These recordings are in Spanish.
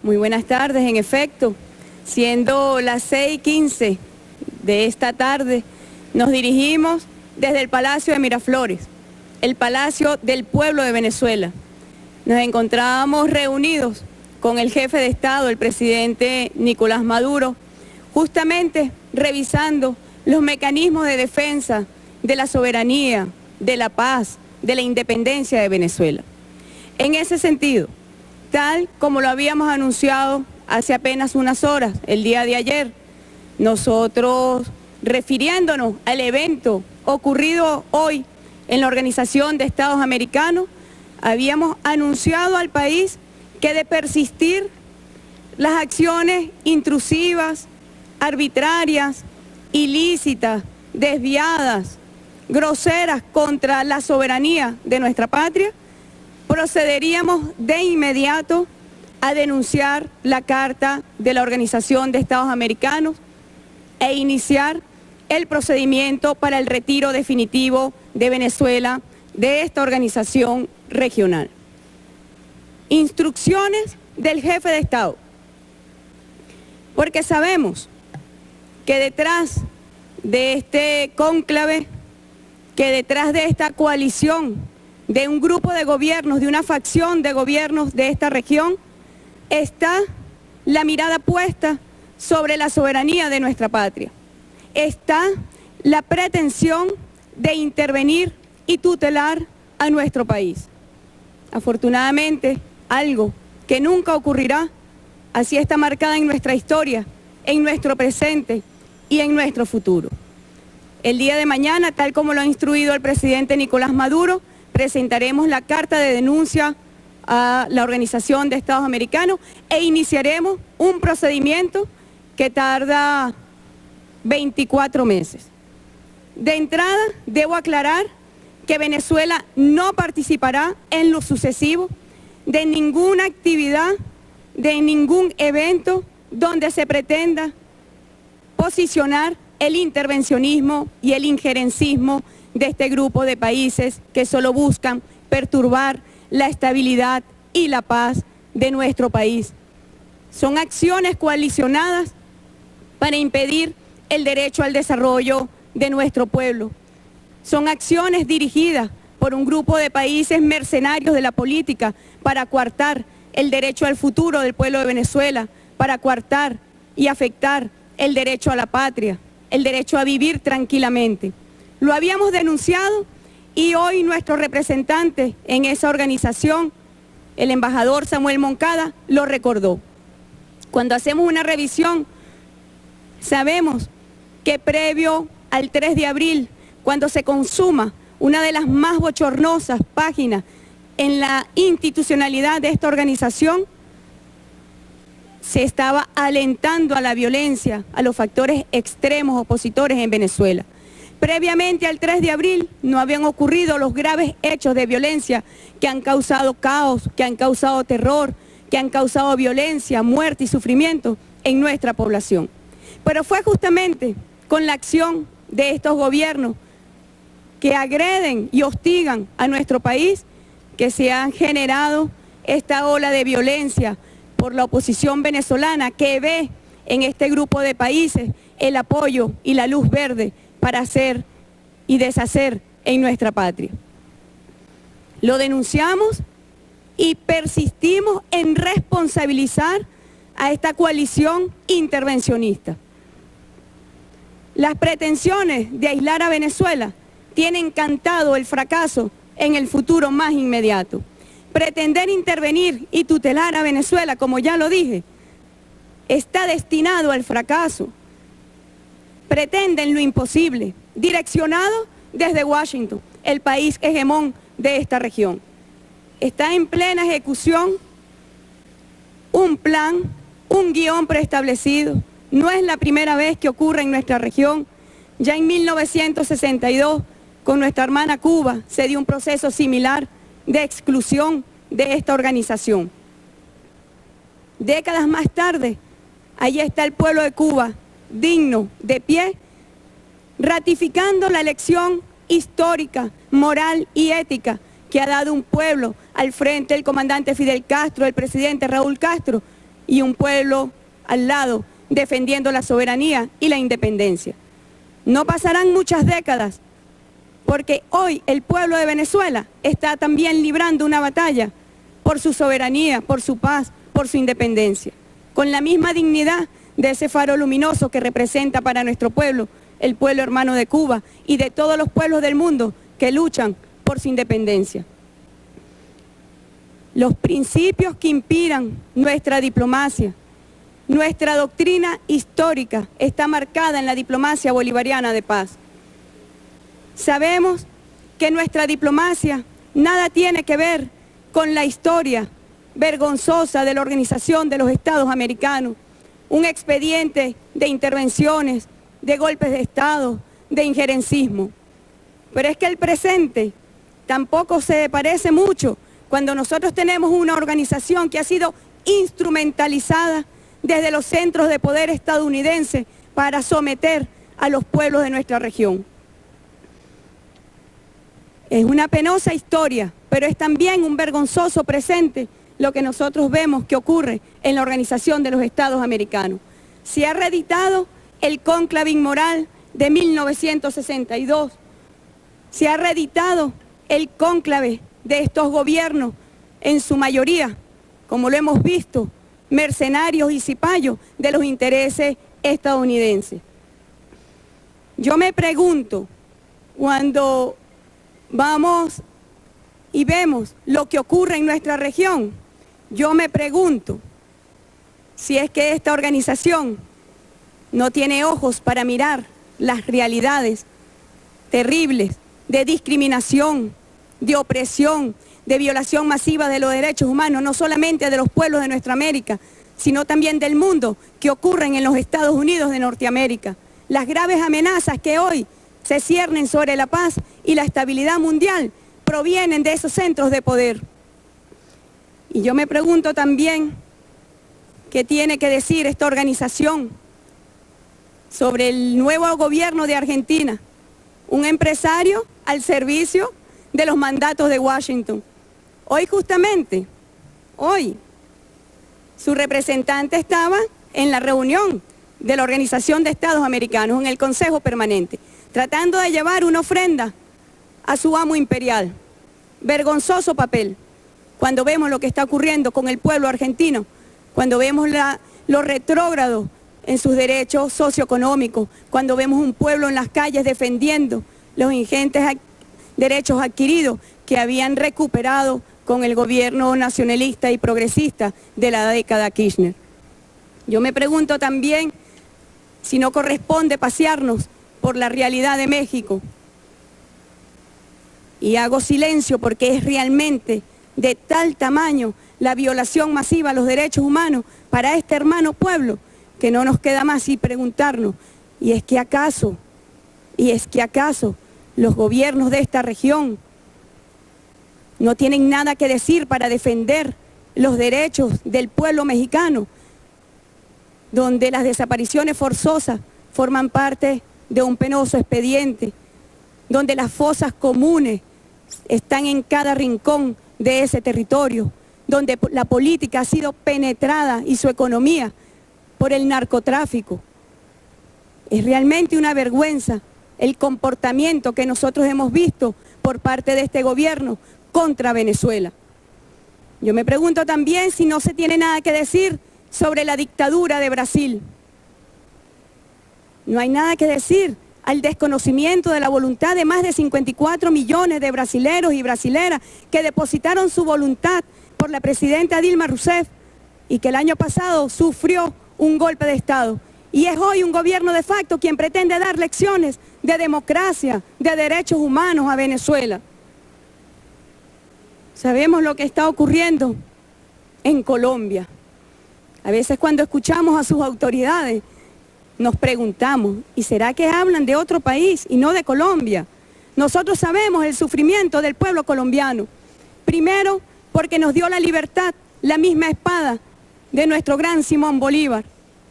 Muy buenas tardes, en efecto. Siendo las 6:15 de esta tarde, nos dirigimos desde el Palacio de Miraflores, el Palacio del Pueblo de Venezuela. Nos encontrábamos reunidos con el jefe de Estado, el presidente Nicolás Maduro, justamente revisando los mecanismos de defensa de la soberanía, de la paz, de la independencia de Venezuela. En ese sentido, tal como lo habíamos anunciado hace apenas unas horas, el día de ayer, nosotros, refiriéndonos al evento ocurrido hoy en la Organización de Estados Americanos, habíamos anunciado al país que de persistir las acciones intrusivas, arbitrarias, ilícitas, desviadas, groseras contra la soberanía de nuestra patria, procederíamos de inmediato a denunciar la Carta de la Organización de Estados Americanos e iniciar el procedimiento para el retiro definitivo de Venezuela de esta organización regional. Instrucciones del jefe de Estado, porque sabemos que detrás de este cónclave, que detrás de esta coalición, de un grupo de gobiernos, de una facción de gobiernos de esta región, está la mirada puesta sobre la soberanía de nuestra patria. Está la pretensión de intervenir y tutelar a nuestro país. Afortunadamente, algo que nunca ocurrirá, así está marcada en nuestra historia, en nuestro presente y en nuestro futuro. El día de mañana, tal como lo ha instruido el presidente Nicolás Maduro, presentaremos la carta de denuncia a la Organización de Estados Americanos e iniciaremos un procedimiento que tarda 24 meses. De entrada, debo aclarar que Venezuela no participará en lo sucesivo de ninguna actividad, de ningún evento donde se pretenda posicionar el intervencionismo y el injerencismo de este grupo de países que solo buscan perturbar la estabilidad y la paz de nuestro país. Son acciones coalicionadas para impedir el derecho al desarrollo de nuestro pueblo. Son acciones dirigidas por un grupo de países mercenarios de la política para coartar el derecho al futuro del pueblo de Venezuela, para coartar y afectar el derecho a la patria, el derecho a vivir tranquilamente. Lo habíamos denunciado y hoy nuestro representante en esa organización, el embajador Samuel Moncada, lo recordó. Cuando hacemos una revisión, sabemos que previo al 3 de abril, cuando se consuma una de las más bochornosas páginas en la institucionalidad de esta organización, se estaba alentando a la violencia, a los factores extremos opositores en Venezuela. Previamente al 3 de abril no habían ocurrido los graves hechos de violencia que han causado caos, que han causado terror, que han causado violencia, muerte y sufrimiento en nuestra población. Pero fue justamente con la acción de estos gobiernos que agreden y hostigan a nuestro país que se han generado esta ola de violencia por la oposición venezolana que ve en este grupo de países el apoyo y la luz verde para hacer y deshacer en nuestra patria. Lo denunciamos y persistimos en responsabilizar a esta coalición intervencionista. Las pretensiones de aislar a Venezuela tienen cantado el fracaso en el futuro más inmediato. Pretender intervenir y tutelar a Venezuela, como ya lo dije, está destinado al fracaso. Pretenden lo imposible, direccionado desde Washington, el país hegemón de esta región. Está en plena ejecución un plan, un guión preestablecido. No es la primera vez que ocurre en nuestra región. Ya en 1962, con nuestra hermana Cuba, se dio un proceso similar de exclusión de esta organización. Décadas más tarde, allí está el pueblo de Cuba, digno, de pie, ratificando la lección histórica, moral y ética que ha dado un pueblo al frente del comandante Fidel Castro, el presidente Raúl Castro, y un pueblo al lado defendiendo la soberanía y la independencia. No pasarán muchas décadas porque hoy el pueblo de Venezuela está también librando una batalla por su soberanía, por su paz, por su independencia, con la misma dignidad de ese faro luminoso que representa para nuestro pueblo, el pueblo hermano de Cuba y de todos los pueblos del mundo que luchan por su independencia. Los principios que inspiran nuestra diplomacia, nuestra doctrina histórica está marcada en la diplomacia bolivariana de paz. Sabemos que nuestra diplomacia nada tiene que ver con la historia vergonzosa de la Organización de los Estados Americanos, un expediente de intervenciones, de golpes de Estado, de injerencismo. Pero es que el presente tampoco se parece mucho cuando nosotros tenemos una organización que ha sido instrumentalizada desde los centros de poder estadounidenses para someter a los pueblos de nuestra región. Es una penosa historia, pero es también un vergonzoso presente lo que nosotros vemos que ocurre en la Organización de los Estados Americanos. Se ha reeditado el cónclave inmoral de 1962, se ha reeditado el cónclave de estos gobiernos, en su mayoría, como lo hemos visto, mercenarios y cipayos de los intereses estadounidenses. Yo me pregunto, cuando vamos y vemos lo que ocurre en nuestra región, yo me pregunto si es que esta organización no tiene ojos para mirar las realidades terribles de discriminación, de opresión, de violación masiva de los derechos humanos, no solamente de los pueblos de nuestra América, sino también del mundo, que ocurren en los Estados Unidos de Norteamérica. Las graves amenazas que hoy se ciernen sobre la paz y la estabilidad mundial provienen de esos centros de poder. Y yo me pregunto también, ¿qué tiene que decir esta organización sobre el nuevo gobierno de Argentina? Un empresario al servicio de los mandatos de Washington. Hoy justamente, su representante estaba en la reunión de la Organización de Estados Americanos, en el Consejo Permanente, tratando de llevar una ofrenda a su amo imperial. Vergonzoso papel, cuando vemos lo que está ocurriendo con el pueblo argentino, cuando vemos lo retrógrado en sus derechos socioeconómicos, cuando vemos un pueblo en las calles defendiendo los ingentes derechos adquiridos que habían recuperado con el gobierno nacionalista y progresista de la década Kirchner. Yo me pregunto también si no corresponde pasearnos por la realidad de México. Y hago silencio porque es realmente de tal tamaño la violación masiva a los derechos humanos para este hermano pueblo que no nos queda más y preguntarnos, ¿y es que acaso los gobiernos de esta región no tienen nada que decir para defender los derechos del pueblo mexicano, donde las desapariciones forzosas forman parte de un penoso expediente, donde las fosas comunes están en cada rincón de ese territorio, donde la política ha sido penetrada y su economía por el narcotráfico? Es realmente una vergüenza el comportamiento que nosotros hemos visto por parte de este gobierno contra Venezuela. Yo me pregunto también si no se tiene nada que decir sobre la dictadura de Brasil. No hay nada que decir al desconocimiento de la voluntad de más de 54 millones de brasileros y brasileras que depositaron su voluntad por la presidenta Dilma Rousseff y que el año pasado sufrió un golpe de Estado. Y es hoy un gobierno de facto quien pretende dar lecciones de democracia, de derechos humanos a Venezuela. Sabemos lo que está ocurriendo en Colombia. A veces cuando escuchamos a sus autoridades nos preguntamos, ¿y será que hablan de otro país y no de Colombia? Nosotros sabemos el sufrimiento del pueblo colombiano. Primero, porque nos dio la libertad, la misma espada de nuestro gran Simón Bolívar.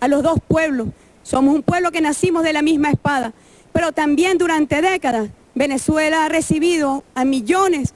A los dos pueblos, somos un pueblo que nacimos de la misma espada, pero también durante décadas Venezuela ha recibido a millones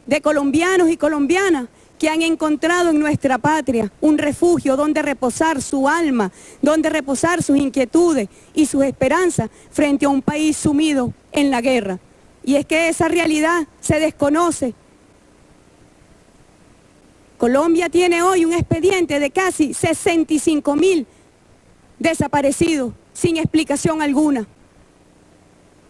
de colombianos y colombianas que han encontrado en nuestra patria un refugio donde reposar su alma, donde reposar sus inquietudes y sus esperanzas frente a un país sumido en la guerra. Y es que esa realidad se desconoce. Colombia tiene hoy un expediente de casi 65.000 desaparecidos sin explicación alguna.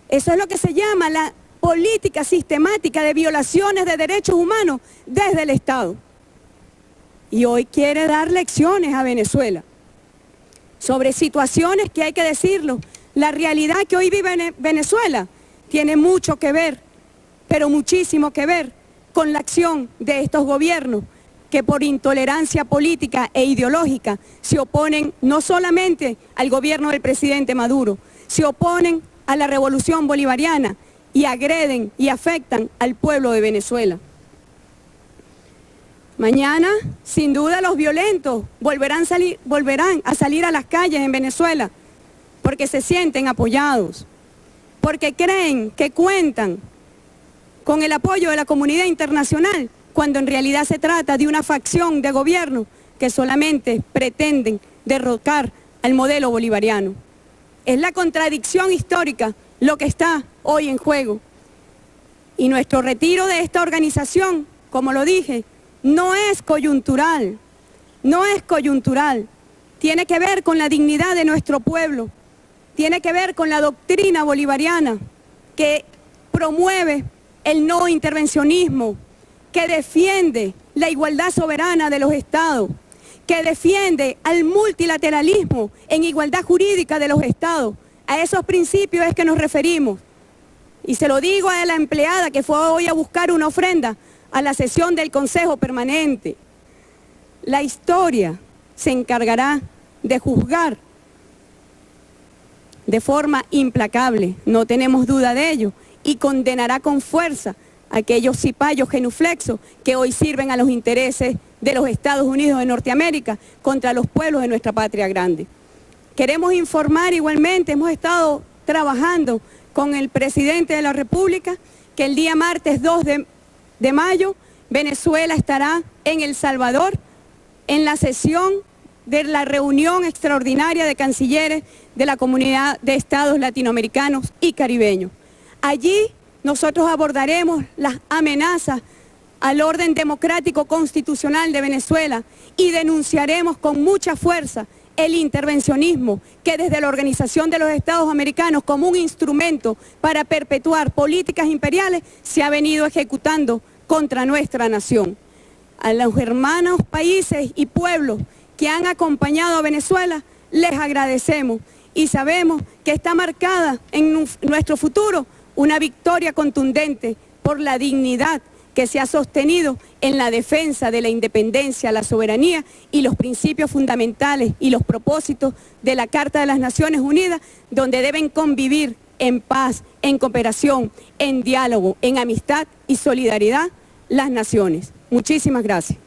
Eso es lo que se llama la política sistemática de violaciones de derechos humanos desde el Estado. Y hoy quiere dar lecciones a Venezuela sobre situaciones que hay que decirlo. La realidad que hoy vive Venezuela tiene mucho que ver, pero muchísimo que ver con la acción de estos gobiernos que por intolerancia política e ideológica se oponen no solamente al gobierno del presidente Maduro, se oponen a la revolución bolivariana y agreden y afectan al pueblo de Venezuela. Mañana, sin duda, los violentos volverán a salir a las calles en Venezuela porque se sienten apoyados, porque creen que cuentan con el apoyo de la comunidad internacional, cuando en realidad se trata de una facción de gobierno que solamente pretenden derrocar al modelo bolivariano. Es la contradicción histórica lo que está hoy en juego. Y nuestro retiro de esta organización, como lo dije, no es coyuntural, no es coyuntural. Tiene que ver con la dignidad de nuestro pueblo, tiene que ver con la doctrina bolivariana que promueve el no intervencionismo, que defiende la igualdad soberana de los estados, que defiende al multilateralismo en igualdad jurídica de los estados. A esos principios es que nos referimos. Y se lo digo a la empleada que fue hoy a buscar una ofrenda a la sesión del Consejo Permanente. La historia se encargará de juzgar de forma implacable, no tenemos duda de ello, y condenará con fuerza a aquellos cipayos genuflexos que hoy sirven a los intereses de los Estados Unidos de Norteamérica contra los pueblos de nuestra patria grande. Queremos informar igualmente, hemos estado trabajando con el presidente de la República, que el día martes 2 de mayo, Venezuela estará en El Salvador en la sesión de la reunión extraordinaria de cancilleres de la Comunidad de Estados Latinoamericanos y Caribeños. Allí nosotros abordaremos las amenazas al orden democrático constitucional de Venezuela y denunciaremos con mucha fuerza el intervencionismo que desde la Organización de los Estados Americanos, como un instrumento para perpetuar políticas imperiales, se ha venido ejecutando contra nuestra nación. A los hermanos países y pueblos que han acompañado a Venezuela, les agradecemos y sabemos que está marcada en nuestro futuro una victoria contundente por la dignidad que se ha sostenido en la defensa de la independencia, la soberanía y los principios fundamentales y los propósitos de la Carta de las Naciones Unidas, donde deben convivir en paz, en cooperación, en diálogo, en amistad y solidaridad las naciones. Muchísimas gracias.